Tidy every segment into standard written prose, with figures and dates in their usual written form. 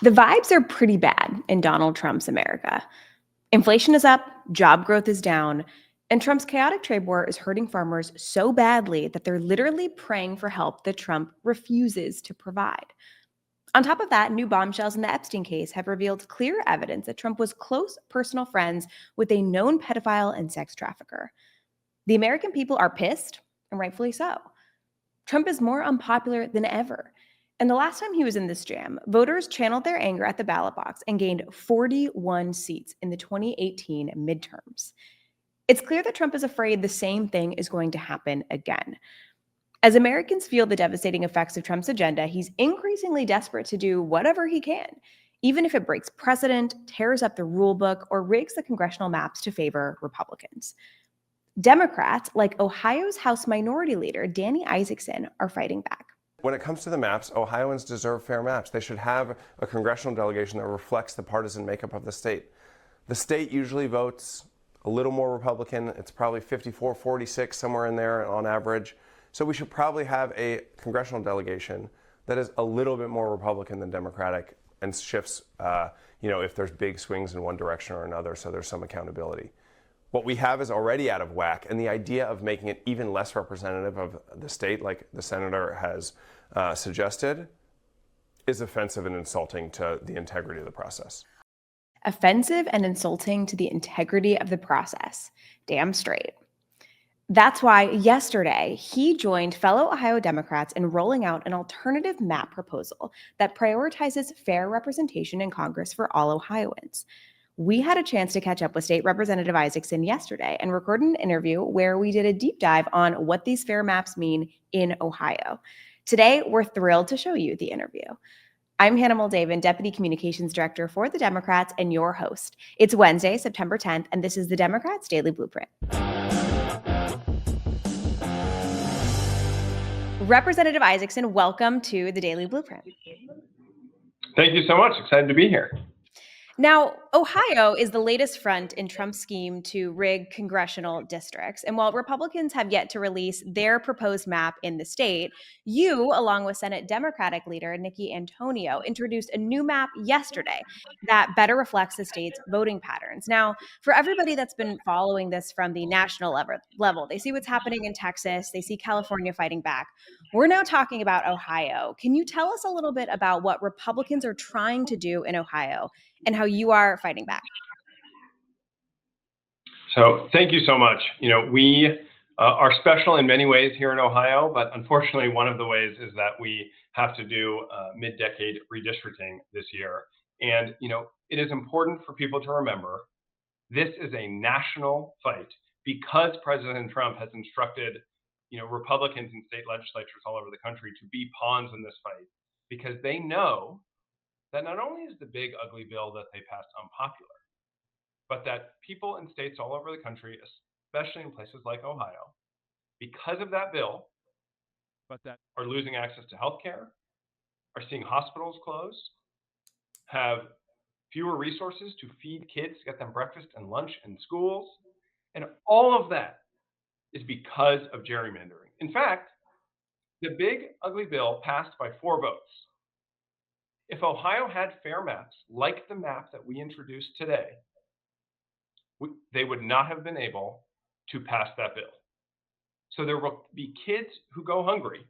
The vibes are pretty bad in Donald Trump's America. Inflation is up, job growth is down, and Trump's chaotic trade war is hurting farmers so badly that they're literally praying for help that Trump refuses to provide. On top of that, new bombshells in the Epstein case have revealed clear evidence that Trump was close personal friends with a known pedophile and sex trafficker. The American people are pissed, and rightfully so. Trump is more unpopular than ever. And the last time he was in this jam, voters channeled their anger at the ballot box and gained 41 seats in the 2018 midterms. It's clear that Trump is afraid the same thing is going to happen again. As Americans feel the devastating effects of Trump's agenda, he's increasingly desperate to do whatever he can, even if it breaks precedent, tears up the rule book, or rigs the congressional maps to favor Republicans. Democrats, like Ohio's House Minority Leader Dani Isaacsohn, are fighting back. When it comes to the maps, Ohioans deserve fair maps. They should have a congressional delegation that reflects the partisan makeup of the state. The state usually votes a little more Republican. It's probably 54-46, somewhere in there on average. So we should probably have a congressional delegation that is a little bit more Republican than Democratic and shifts, if there's big swings in one direction or another, so there's some accountability. What we have is already out of whack, and the idea of making it even less representative of the state, like the senator has suggested, is offensive and insulting to the integrity of the process. Offensive and insulting to the integrity of the process. Damn straight. That's why yesterday he joined fellow Ohio Democrats in rolling out an alternative map proposal that prioritizes fair representation in Congress for all Ohioans. We had a chance to catch up with State Representative Isaacsohn yesterday and record an interview where we did a deep dive on what these fair maps mean in Ohio. Today, we're thrilled to show you the interview. I'm Hannah Moldavan, Deputy Communications Director for the Democrats and your host. It's Wednesday, September 10th, and this is the Democrats Daily Blueprint. Representative Isaacsohn, welcome to the Daily Blueprint. Thank you so much. Excited to be here. Now, Ohio is the latest front in Trump's scheme to rig congressional districts. And while Republicans have yet to release their proposed map in the state, you, along with Senate Democratic leader Nikki Antonio, introduced a new map yesterday that better reflects the state's voting patterns. Now, for everybody that's been following this from the national level, they see what's happening in Texas, they see California fighting back. We're now talking about Ohio. Can you tell us a little bit about what Republicans are trying to do in Ohio and how you are fighting back? So thank you so much. We are special in many ways here in Ohio, but unfortunately, one of the ways is that we have to do mid-decade redistricting this year. And, it is important for people to remember this is a national fight because President Trump has instructed, Republicans in state legislatures all over the country to be pawns in this fight because they know that not only is the big ugly bill that they passed unpopular, but that people in states all over the country, especially in places like Ohio, because of that bill, are losing access to health care, are seeing hospitals close, have fewer resources to feed kids, get them breakfast and lunch in schools. And all of that is because of gerrymandering. In fact, the big ugly bill passed by 4 votes. If Ohio had fair maps like the map that we introduced today, they would not have been able to pass that bill. So there will be kids who go hungry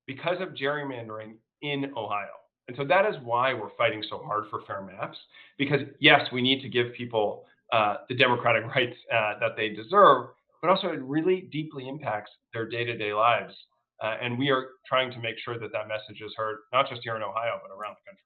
because of gerrymandering in Ohio. And so that is why we're fighting so hard for fair maps, because yes, we need to give people the democratic rights that they deserve, but also it really deeply impacts their day-to-day lives. And we are trying to make sure that that message is heard, not just here in Ohio, but around the country.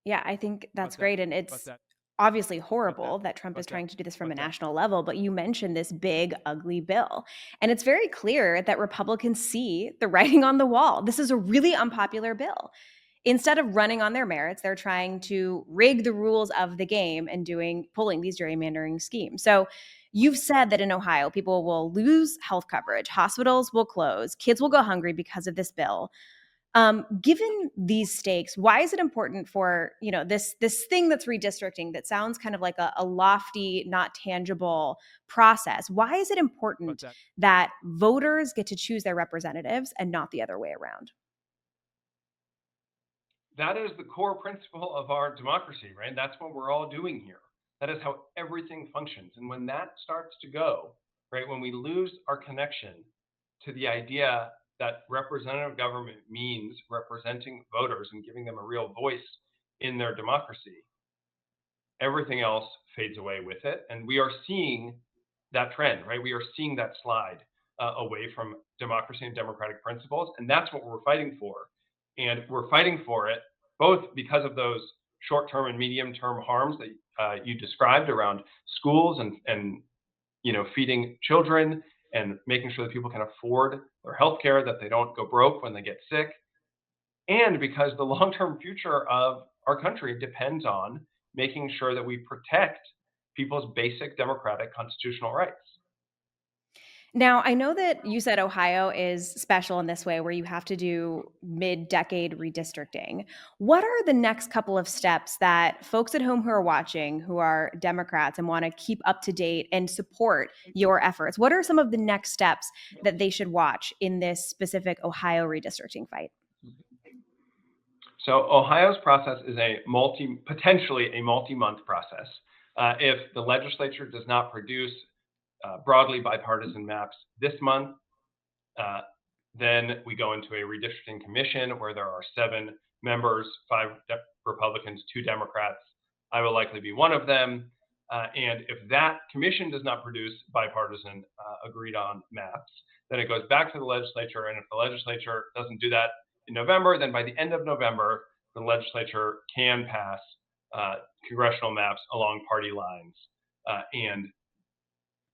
Yeah, I think that's great. And it's obviously horrible that Trump is trying to do this from a national level, but you mentioned this big, ugly bill. And it's very clear that Republicans see the writing on the wall. This is a really unpopular bill. Instead of running on their merits, they're trying to rig the rules of the game and pulling these gerrymandering schemes. So you've said that in Ohio, people will lose health coverage, hospitals will close, kids will go hungry because of this bill. Given these stakes, why is it important for this thing that's redistricting that sounds kind of like a lofty, not tangible process? Why is it important that voters get to choose their representatives and not the other way around? that is the core principle of our democracy, right? That's what we're all doing here. That is how everything functions. And when that starts to go, right, when we lose our connection to the idea that representative government means representing voters and giving them a real voice in their democracy, everything else fades away with it. And we are seeing that trend, right? We are seeing that slide away from democracy and democratic principles. And that's what we're fighting for. And we're fighting for it both because of those short-term and medium-term harms that you described around schools and feeding children and making sure that people can afford their health care, that they don't go broke when they get sick, and because the long-term future of our country depends on making sure that we protect people's basic democratic constitutional rights. Now, I know that you said Ohio is special in this way where you have to do mid-decade redistricting. What are the next couple of steps that folks at home who are watching, who are Democrats and want to keep up to date and support your efforts? What are some of the next steps that they should watch in this specific Ohio redistricting fight? So Ohio's process is potentially a multi-month process. If the legislature does not produce broadly bipartisan maps this month, uh, then we go into a redistricting commission where there are 7 members, 5 Republicans, 2 Democrats. I will likely be one of them. And if that commission does not produce bipartisan agreed on maps, then it goes back to the legislature. And if the legislature doesn't do that in November, then by the end of November, the legislature can pass congressional maps along party lines. And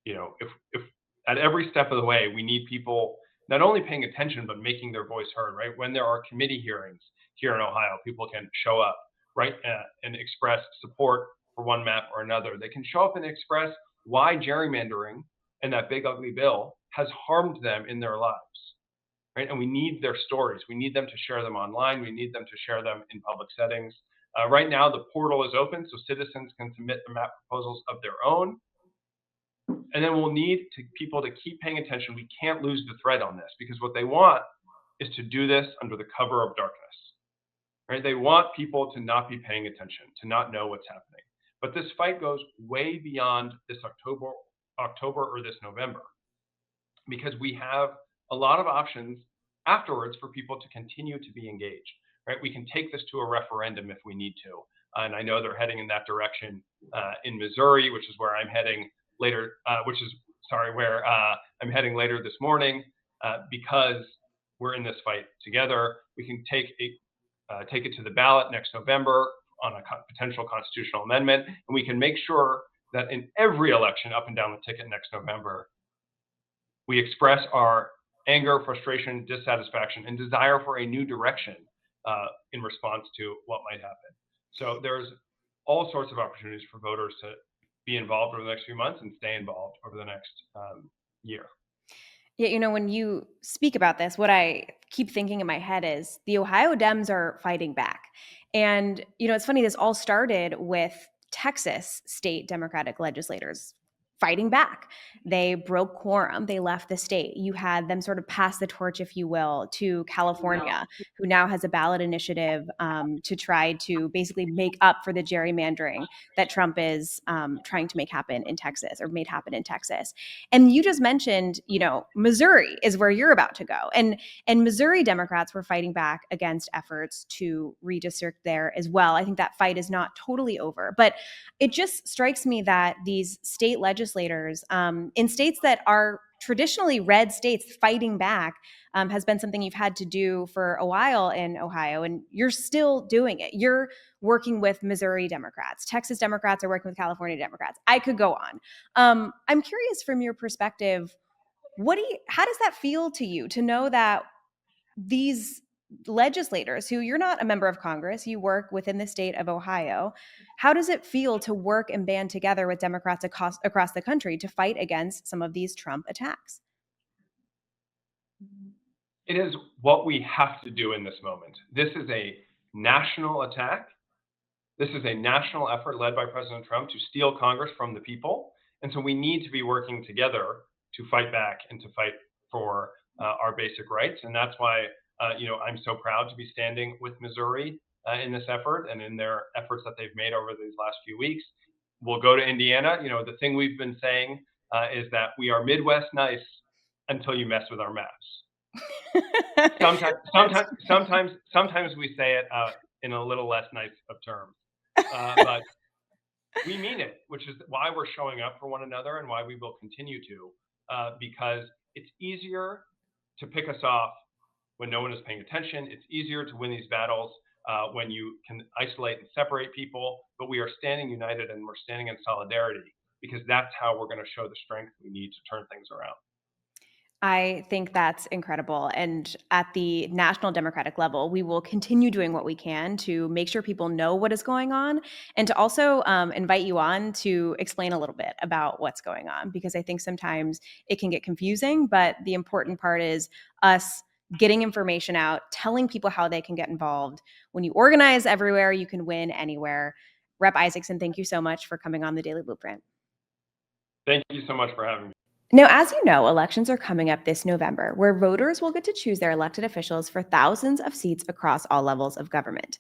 if at every step of the way, we need people not only paying attention, but making their voice heard, right? When there are committee hearings here in Ohio, people can show up, right, and express support for one map or another. They can show up and express why gerrymandering and that big ugly bill has harmed them in their lives, right? And we need their stories. We need them to share them online. We need them to share them in public settings. Right now, the portal is open, so citizens can submit the map proposals of their own. And then we'll need people to keep paying attention. We can't lose the thread on this because what they want is to do this under the cover of darkness, right? They want people to not be paying attention, to not know what's happening. But this fight goes way beyond this October or this November, because we have a lot of options afterwards for people to continue to be engaged, right? We can take this to a referendum if we need to. And I know they're heading in that direction in Missouri, which is where I'm heading later, where I'm heading later this morning, because we're in this fight together. We can take it to the ballot next November on a potential constitutional amendment, and we can make sure that in every election up and down the ticket next November, we express our anger, frustration, dissatisfaction, and desire for a new direction in response to what might happen. So there's all sorts of opportunities for voters to be involved over the next few months and stay involved over the next year. Yeah, when you speak about this, what I keep thinking in my head is the Ohio Dems are fighting back. And, it's funny, this all started with Texas state Democratic legislators fighting back. They broke quorum. They left the state. You had them sort of pass the torch, if you will, to California, who now has a ballot initiative to try to basically make up for the gerrymandering that Trump is trying to make happen in Texas, or made happen in Texas. And you just mentioned, Missouri is where you're about to go. And Missouri Democrats were fighting back against efforts to redistrict there as well. I think that fight is not totally over. But it just strikes me that these state legislators in states that are traditionally red states fighting back has been something you've had to do for a while in Ohio, and you're still doing it. You're working with Missouri Democrats. Texas Democrats are working with California Democrats. I could go on. I'm curious from your perspective, how does that feel to you to know that these legislators, who you're not a member of Congress, you work within the state of Ohio, how does it feel to work and band together with Democrats across the country to fight against some of these Trump attacks? It is what we have to do in this moment. This is a national attack. This is a national effort led by President Trump to steal Congress from the people. And so we need to be working together to fight back and to fight for our basic rights. And that's why I'm so proud to be standing with Missouri in this effort and in their efforts that they've made over these last few weeks. We'll go to Indiana. The thing we've been saying is that we are Midwest nice until you mess with our maps. Sometimes we say it in a little less nice of terms, but we mean it, which is why we're showing up for one another and why we will continue to, because it's easier to pick us off when no one is paying attention. It's easier to win these battles when you can isolate and separate people, but we are standing united and we're standing in solidarity because that's how we're going to show the strength we need to turn things around. I think that's incredible. And at the national Democratic level, we will continue doing what we can to make sure people know what is going on and to also invite you on to explain a little bit about what's going on, because I think sometimes it can get confusing. But the important part is us getting information out, telling people how they can get involved. When you organize everywhere, you can win anywhere. Rep. Isaacsohn, thank you so much for coming on the Daily Blueprint. Thank you so much for having me. Now, as you know, elections are coming up this November, where voters will get to choose their elected officials for thousands of seats across all levels of government.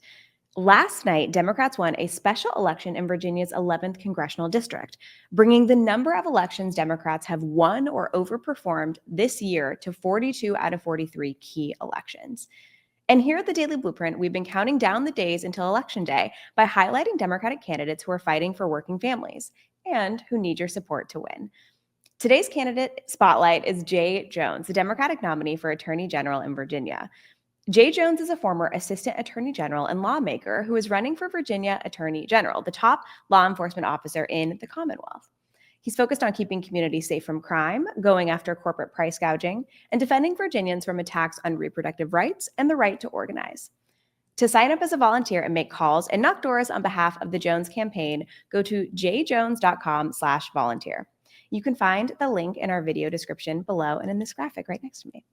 Last night, Democrats won a special election in Virginia's 11th congressional district, bringing the number of elections Democrats have won or overperformed this year to 42 out of 43 key elections. And here at the Daily Blueprint, we've been counting down the days until Election Day by highlighting Democratic candidates who are fighting for working families and who need your support to win. Today's candidate spotlight is Jay Jones, the Democratic nominee for Attorney General in Virginia. Jay Jones is a former Assistant Attorney General and lawmaker who is running for Virginia Attorney General, the top law enforcement officer in the Commonwealth. He's focused on keeping communities safe from crime, going after corporate price gouging, and defending Virginians from attacks on reproductive rights and the right to organize. To sign up as a volunteer and make calls and knock doors on behalf of the Jones campaign, go to jjones.com/volunteer. You can find the link in our video description below and in this graphic right next to me.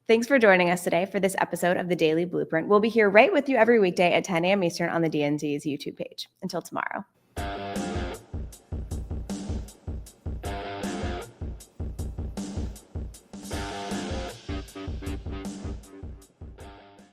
Thanks for joining us today for this episode of the Daily Blueprint. We'll be here right with you every weekday at 10 a.m. Eastern on the DNC's YouTube page. Until tomorrow.